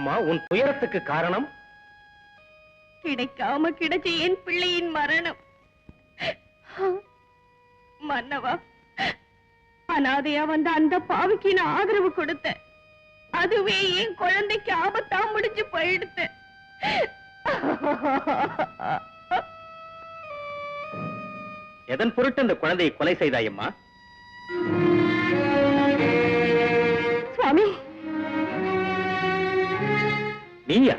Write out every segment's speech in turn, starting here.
அம்மா, உன் துயரத்துக்கு காரணம்? கிடைக்காம கிடைச்ச என் பிள்ளையின் மரணம். மன்னவா, அனாதையா வந்த அந்த பாவிக்கு நான் ஆதரவு கொடுத்த, அதுவே என் குழந்தைக்கு ஆபத்தா முடிஞ்சு போயிடுத்து. எதன் பொருட்டு அந்த குழந்தையை கொலை செய்தாயம்மா? சுவாமி, நீயா?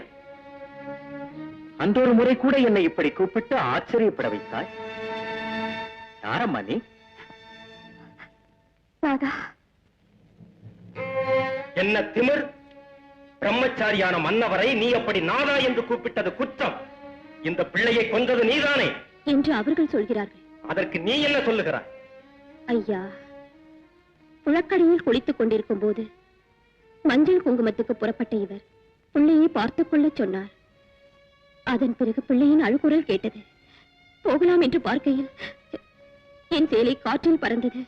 அன்றொரு முறை கூட என்னை இப்படி கூப்பிட்டு ஆச்சரியப்பட வைத்தாய். யாரம்மா நீ? என்ன திமிர்! பிரம்மச்சாரியான மன்னவரை நீ அப்படி நாதா என்று கூப்பிட்டது குற்றம். இந்த பிள்ளையை கொன்றது நீதானே என்று அவர்கள் சொல்கிறார்கள். அதற்கு நீ என்ன சொல்லுகிறாய்? ஐயா, புழக்கடையில் குளித்துக் கொண்டிருக்கும் போது மஞ்சள் குங்குமத்துக்கு புறப்பட்ட இவர் பிள்ளையை பார்த்துக் கொள்ள சொன்னார். அதன் பிறகு பிள்ளையின் அழுகுரல் கேட்டது. போகலாம் என்று பார்க்கையில் என் சேலை காற்றில் பறந்தது.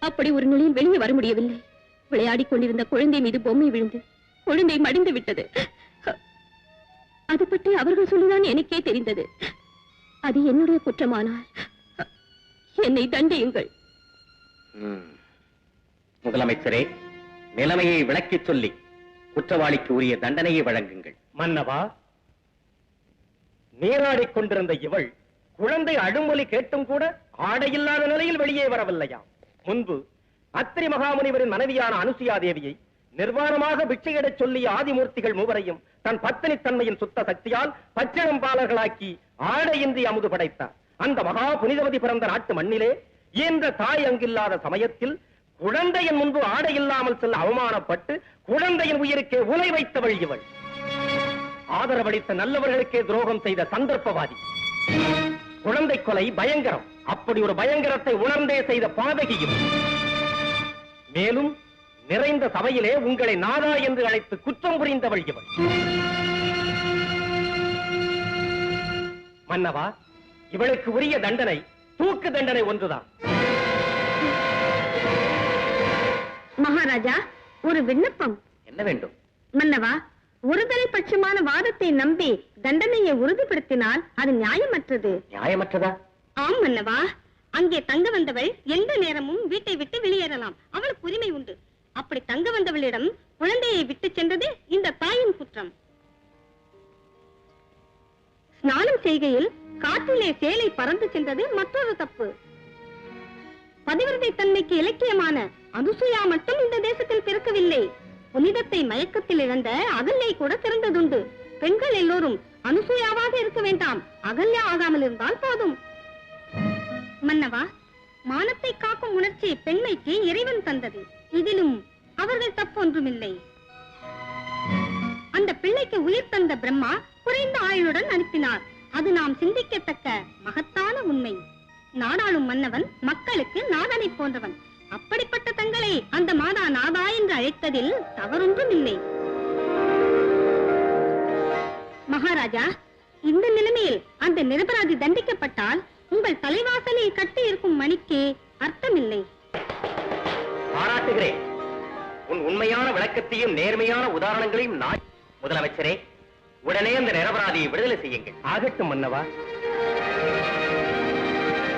அப்படி ஒரு நிலையில் வெளியே வர முடியவில்லை. விளையாடிக் கொண்டிருந்த குழந்தை மீது பொம்மை விழுந்து குழந்தை மடிந்து விட்டது. அது பற்றி அவர்கள் சொல்லிதான் எனக்கே தெரிந்தது. அது என்னுடைய குற்றமானால் என்னை தண்டியுங்கள். முதலமைச்சரே, நிலைமையை விளக்கிச் சொல்லி குற்றவாளிக்கு உரிய தண்டனையை வழங்குங்கள். மன்னவா, நீராடிக் கொண்டிருந்த இவள் குழந்தை அழுமொழி கேட்டும் கூட ஆடையில்லாத நிலையில் வெளியே வரவில்லையா? முன்பு அத்திரி மகாமுனிவரின் மனைவியான அனுசுயா தேவியை நிர்வாணமாக பிச்சையிடச் சொல்லிய ஆதிமூர்த்திகள் மூவரையும் தன் பத்தினி தன்மையின் சுத்த சக்தியால் பச்சிளம்பாளர்களாக்கி ஆடையின்றி அமுது படைத்தார். அந்த மகா புனிதவதி பிறந்த நாட்டு மண்ணிலே இந்த தாய் அங்கில்லாத சமயத்தில் குழந்தையின் முன்பு ஆடை இல்லாமல் செல்ல அவமானப்பட்டு குழந்தையின் உயிருக்கே உலை வைத்தவள் இவள். ஆதரவளித்த நல்லவர்களுக்கே துரோகம் செய்த சந்தர்ப்பவாதி. குழந்தை கொலை பயங்கரம். அப்படி ஒரு பயங்கரத்தை உணர்ந்தே செய்த பாதகியும். மேலும் நிறைந்த சபையிலே உங்களை நாதா என்று அழைத்து குற்றம் புரிந்தவள் இவள். மன்னவா, இவளுக்கு உரிய தண்டனை தூக்கு தண்டனை ஒன்றுதான். மகாராஜா, ஒரு விண்ணப்பம். என்ன வேண்டும்? மன்னவா, ஒருதலை பட்சமான வாதத்தை நம்பி தண்டனையை உறுதிப்படுத்தினால் அது நியாயமற்றது. நியாயமற்றதா? ஆம் மன்னவா. அங்கே தங்க வந்தவள் எந்த நேரமும் வீட்டை விட்டு வெளியேறலாம். அவளுக்கு உரிமை உண்டு. அப்படி தங்க வந்தவளிடம் குழந்தையை விட்டு சென்றது இந்த தாயின் குற்றம். ஸ்நானம் செய்கையில் காற்றிலே சேலை பறந்து சென்றது மற்றொரு தப்பு. பதிவிரதை தன்மைக்கு இலக்கியமான அனுசுயா மட்டும் இந்த தேசத்தில் பிறக்கவில்லை. புனிதத்தை மயக்கத்தில் இழந்த அகல்யை கூட சிறந்ததுண்டு. பெண்கள் எல்லோரும் அனுசுயாவாக இருக்க வேண்டாம், அகல்யா ஆகாமல் இருந்தால் போதும். மன்னவா, மானத்தை காக்கும் உணர்ச்சி பெண்மைக்கு இறைவன் தந்தது. இதிலும் அவர்கள் தப்பொன்றுமில்லை. அந்த பிள்ளைக்கு உயிர் தந்த பிரம்மா குறைந்த ஆயுளுடன் அனுப்பினார். அது நாம் சிந்திக்கத்தக்க மகத்தான உண்மை. நாடாளும் மன்னவன் மக்களுக்கு நாதனை போன்றவன். அப்படிப்பட்ட தங்களை அந்த மாதா நாதா என்று அழைத்ததில் தவறொன்றும் இல்லை. மகாராஜா, இந்த நிலைமையில் அந்த நிரபராதி தண்டிக்கப்பட்டால் உங்கள் தலைவாசலில் கட்டி இருக்கும் மணிக்கு அர்த்தமில்லை. பாராட்டுகிறேன். உன் உண்மையான விளக்கத்தையும் நேர்மையான உதாரணங்களையும் நான். முதலமைச்சரே, உடனே அந்த நிரபராதியை விடுதலை செய்யுங்கள். ஆகட்டும் மன்னவா.